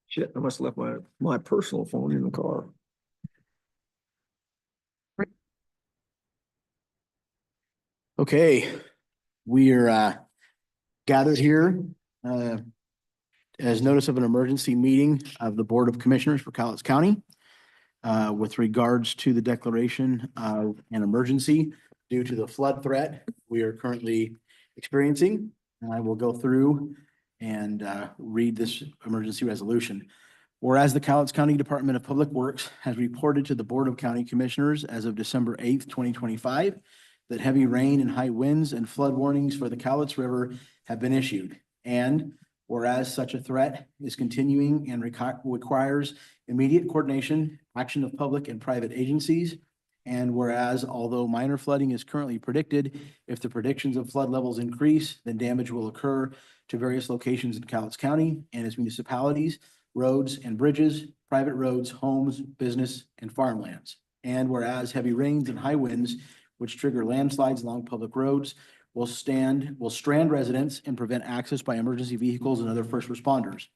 Shit, I must have left my personal phone in the car. Okay, we are gathered here as notice of an emergency meeting of the Board of Commissioners for Cowlitz County with regards to the declaration of an emergency due to the flood threat we are currently experiencing. And I will go through and read this emergency resolution. Whereas the Cowlitz County Department of Public Works has reported to the Board of County Commissioners as of December 8th, 2025, that heavy rain and high winds and flood warnings for the Cowlitz River have been issued. And whereas such a threat is continuing and requires immediate coordination, action of public and private agencies. And whereas although minor flooding is currently predicted, if the predictions of flood levels increase, then damage will occur to various locations in Cowlitz County and its municipalities, roads and bridges, private roads, homes, business, and farmlands. And whereas heavy rains and high winds, which trigger landslides along public roads, will strand residents and prevent access by emergency vehicles and other first responders.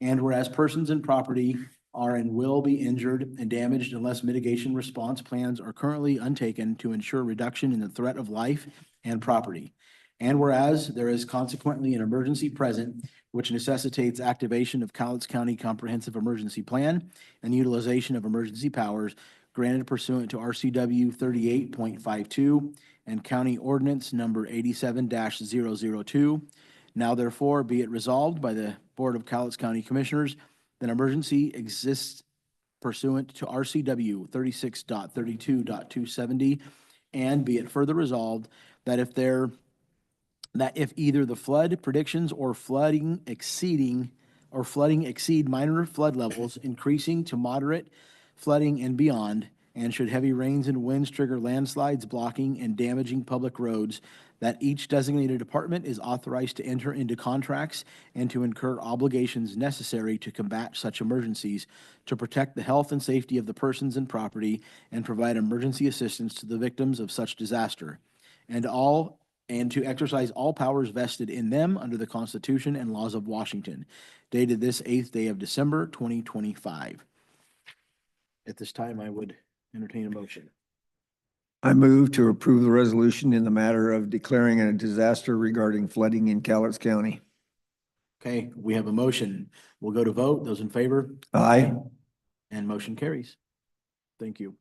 And whereas persons and property are and will be injured and damaged unless mitigation response plans are currently undertaken to ensure reduction in the threat of life and property. And whereas there is consequently an emergency present which necessitates activation of Cowlitz County Comprehensive Emergency Plan and utilization of emergency powers granted pursuant to RCW 38.52 and County Ordinance Number 87-002. Now therefore be it resolved by the Board of Cowlitz County Commissioners that emergency exists pursuant to RCW 36.32.270, and be it further resolved that if either the flood predictions or flooding exceed minor flood levels, increasing to moderate flooding and beyond, and should heavy rains and winds trigger landslides, blocking and damaging public roads, that each designated department is authorized to enter into contracts and to incur obligations necessary to combat such emergencies, to protect the health and safety of the persons and property, and provide emergency assistance to the victims of such disaster, and to exercise all powers vested in them under the Constitution and laws of Washington, dated this 8th day of December, 2025. At this time, I would entertain a motion. I move to approve the resolution in the matter of declaring a disaster regarding flooding in Cowlitz County. Okay, we have a motion. We'll go to vote. Those in favor? Aye. And motion carries. Thank you.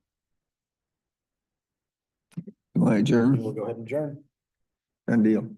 Do I adjourn? We'll go ahead and adjourn. Done deal.